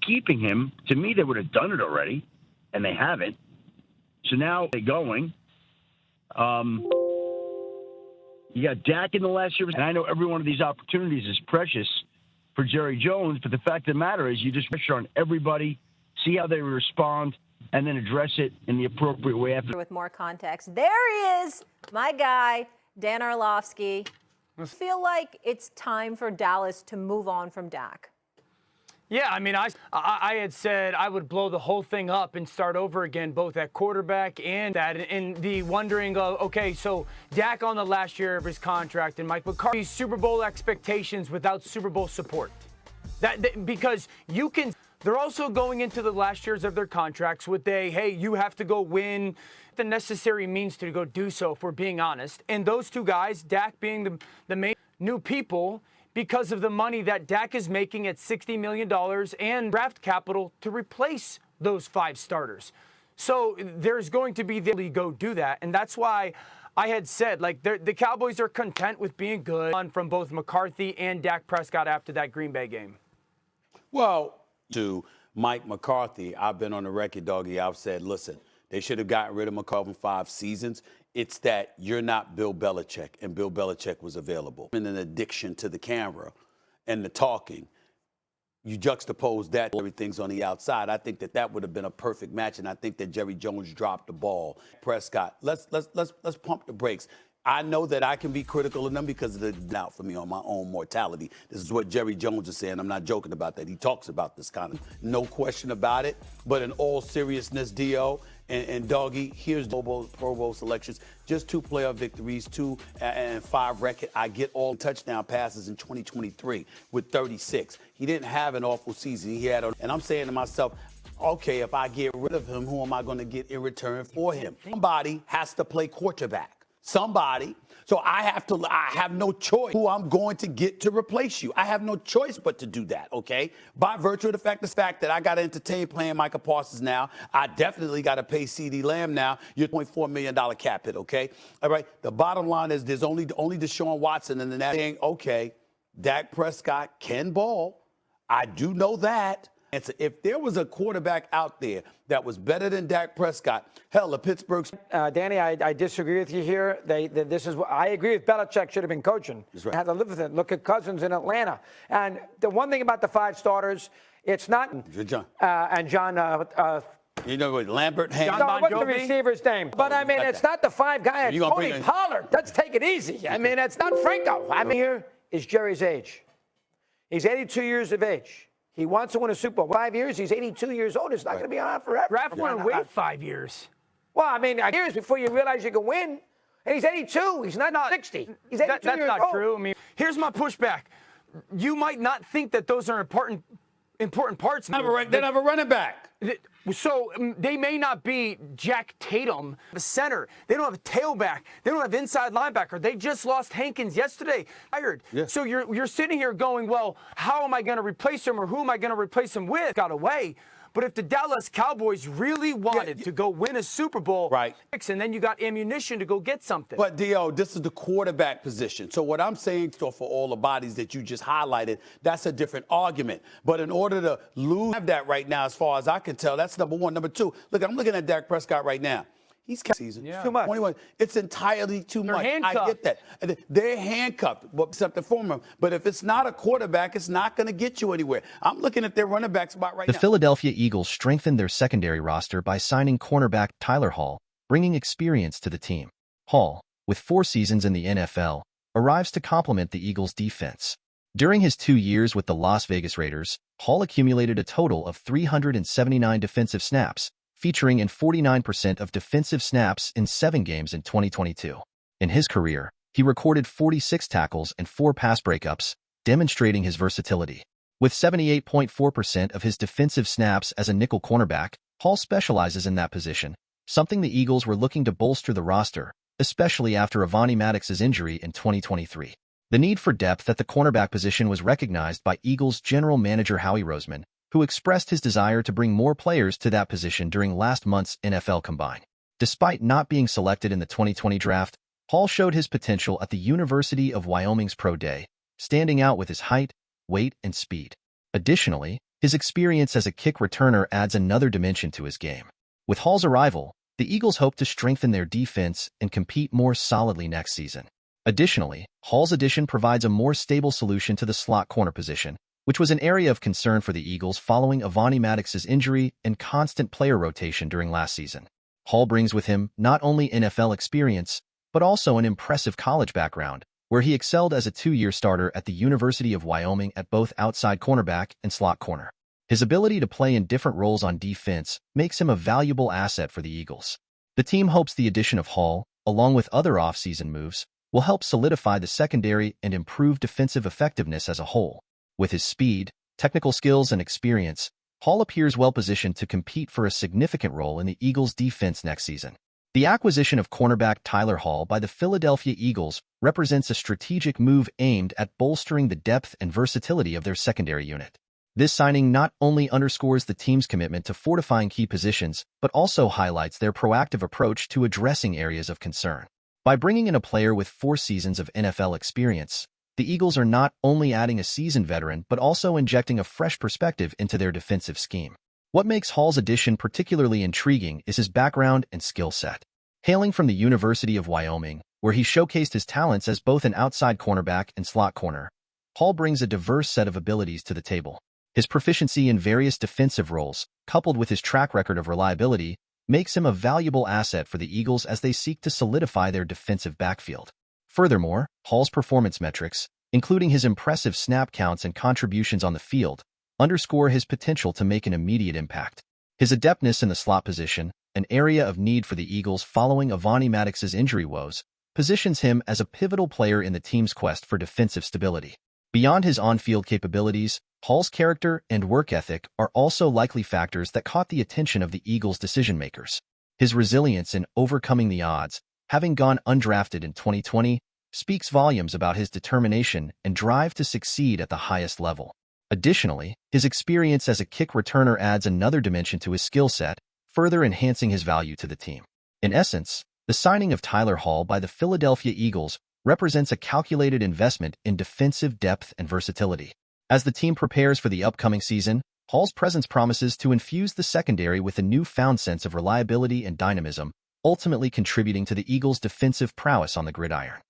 keeping him, to me, they would have done it already, and they haven't. So now they're going. You got Dak in the last year, and I know every one of these opportunities is precious for Jerry Jones, but the fact of the matter is you just pressure on everybody, see how they respond, and then address it in the appropriate way after. With more context, there he is, my guy, Dan Orlovsky. I feel like it's time for Dallas to move on from Dak. Yeah, I mean, I had said I would blow the whole thing up and start over again, both at quarterback and that, and the wondering of, okay, so Dak on the last year of his contract and Mike McCarthy's Super Bowl expectations without Super Bowl support. Because you can, they're also going into the last years of their contracts with hey, you have to go win the necessary means to go do so, if we're being honest. And those two guys, Dak being the main new people, because of the money that Dak is making at $60 million and draft capital to replace those 5 starters. So there's going to be the go do that. And that's why I had said, like, the Cowboys are content with being good from both McCarthy and Dak Prescott after that Green Bay game. Well, to Mike McCarthy, I've been on the record, doggy. I've said, listen, they should have gotten rid of McCarthy in 5 seasons. It's that you're not Bill Belichick, and Bill Belichick was available. And an addiction to the camera and the talking. You juxtapose that, everything's on the outside. I think that would have been a perfect match, and I think that Jerry Jones dropped the ball. Prescott, let's pump the brakes. I know that I can be critical of them because of the doubt for me on my own mortality. This is what Jerry Jones is saying. I'm not joking about that. He talks about this kind of, no question about it. But in all seriousness, Dio and Doggy, here's Pro Bowl selections. Just 2 playoff victories, 2 and 5 record. I get all touchdown passes in 2023 with 36. He didn't have an awful season. He had, and I'm saying to myself, okay, if I get rid of him, who am I going to get in return for him? Somebody has to play quarterback. Somebody. So I have no choice who I'm going to get to replace you. I have no choice but to do that, okay? By virtue of the fact that I got to entertain playing Micah Parsons now. I definitely got to pay CeeDee Lamb now. You're $0.4 million cap hit, okay? All right, the bottom line is there's only Deshaun Watson, and then that thing, okay, Dak Prescott can ball. I do know that. And so if there was a quarterback out there that was better than Dak Prescott, hell, the Pittsburgh. Danny, I disagree with you here. I agree with Belichick should have been coaching. That's right. Had to live with it. Look at Cousins in Atlanta. And the one thing about the 5 starters, it's not. John. And John. You know what, Lambert? No, what's the receiver's name? But I mean, it's not the 5 guy. It's Tony Pollard. Let's take it easy. I mean, it's not Franco. I mean, here is Jerry's age. He's 82 years of age. He wants to win a Super Bowl. 5 years, he's 82 years old. It's not going to be on forever. Raf want to wait 5 years. Well, I mean, years before you realize you can win. And he's 82. He's not 60. He's 82 years old. That's not true. I mean, here's my pushback. You might not think that those are important parts. They don't have a running back. So they may not be Jack Tatum, the center. They don't have a tailback. They don't have inside linebacker. They just lost Hankins yesterday. Tired. Yeah. So you're sitting here going, well, how am I going to replace him, or who am I going to replace him with? Got away. But if the Dallas Cowboys really wanted to go win a Super Bowl, right, and then you got ammunition to go get something. But, Dio, this is the quarterback position. So what I'm saying for all the bodies that you just highlighted, that's a different argument. But in order to have that right now, as far as I can tell, that's number one. Number two, look, I'm looking at Dak Prescott right now. He's season. Yeah. Too much. 21. It's entirely too much. Handcuffed. I get that. They're handcuffed, something for them. But if it's not a quarterback, it's not going to get you anywhere. I'm looking at their running back spot right now. The Philadelphia Eagles strengthened their secondary roster by signing cornerback Tyler Hall, bringing experience to the team. Hall, with 4 seasons in the NFL, arrives to complement the Eagles' defense. During his 2 years with the Las Vegas Raiders, Hall accumulated a total of 379 defensive snaps, featuring in 49% of defensive snaps in 7 games in 2022. In his career, he recorded 46 tackles and 4 pass breakups, demonstrating his versatility. With 78.4% of his defensive snaps as a nickel cornerback, Hall specializes in that position, something the Eagles were looking to bolster the roster, especially after Avonte Maddox's injury in 2023. The need for depth at the cornerback position was recognized by Eagles general manager Howie Roseman, who expressed his desire to bring more players to that position during last month's NFL Combine. Despite not being selected in the 2020 draft, Hall showed his potential at the University of Wyoming's Pro Day, standing out with his height, weight, and speed. Additionally, His experience as a kick returner adds another dimension to his game. With Hall's arrival, the Eagles hope to strengthen their defense and compete more solidly next season. Additionally, Hall's addition provides a more stable solution to the slot corner position, which was an area of concern for the Eagles following Avonte Maddox's injury and constant player rotation during last season. Hall brings with him not only NFL experience, but also an impressive college background, where he excelled as a 2-year starter at the University of Wyoming at both outside cornerback and slot corner. His ability to play in different roles on defense makes him a valuable asset for the Eagles. The team hopes the addition of Hall, along with other offseason moves, will help solidify the secondary and improve defensive effectiveness as a whole. With his speed, technical skills, and experience, Hall appears well-positioned to compete for a significant role in the Eagles' defense next season. The acquisition of cornerback Tyler Hall by the Philadelphia Eagles represents a strategic move aimed at bolstering the depth and versatility of their secondary unit. This signing not only underscores the team's commitment to fortifying key positions, but also highlights their proactive approach to addressing areas of concern. By bringing in a player with 4 seasons of NFL experience, the Eagles are not only adding a seasoned veteran but also injecting a fresh perspective into their defensive scheme. What makes Hall's addition particularly intriguing is his background and skill set. Hailing from the University of Wyoming, where he showcased his talents as both an outside cornerback and slot corner, Hall brings a diverse set of abilities to the table. His proficiency in various defensive roles, coupled with his track record of reliability, makes him a valuable asset for the Eagles as they seek to solidify their defensive backfield. Furthermore, Hall's performance metrics, including his impressive snap counts and contributions on the field, underscore his potential to make an immediate impact. His adeptness in the slot position, an area of need for the Eagles following Avonte Maddox's injury woes, positions him as a pivotal player in the team's quest for defensive stability. Beyond his on-field capabilities, Hall's character and work ethic are also likely factors that caught the attention of the Eagles' decision-makers. His resilience in overcoming the odds, having gone undrafted in 2020, speaks volumes about his determination and drive to succeed at the highest level. Additionally, his experience as a kick returner adds another dimension to his skill set, further enhancing his value to the team. In essence, the signing of Tyler Hall by the Philadelphia Eagles represents a calculated investment in defensive depth and versatility. As the team prepares for the upcoming season, Hall's presence promises to infuse the secondary with a newfound sense of reliability and dynamism, ultimately contributing to the Eagles' defensive prowess on the gridiron.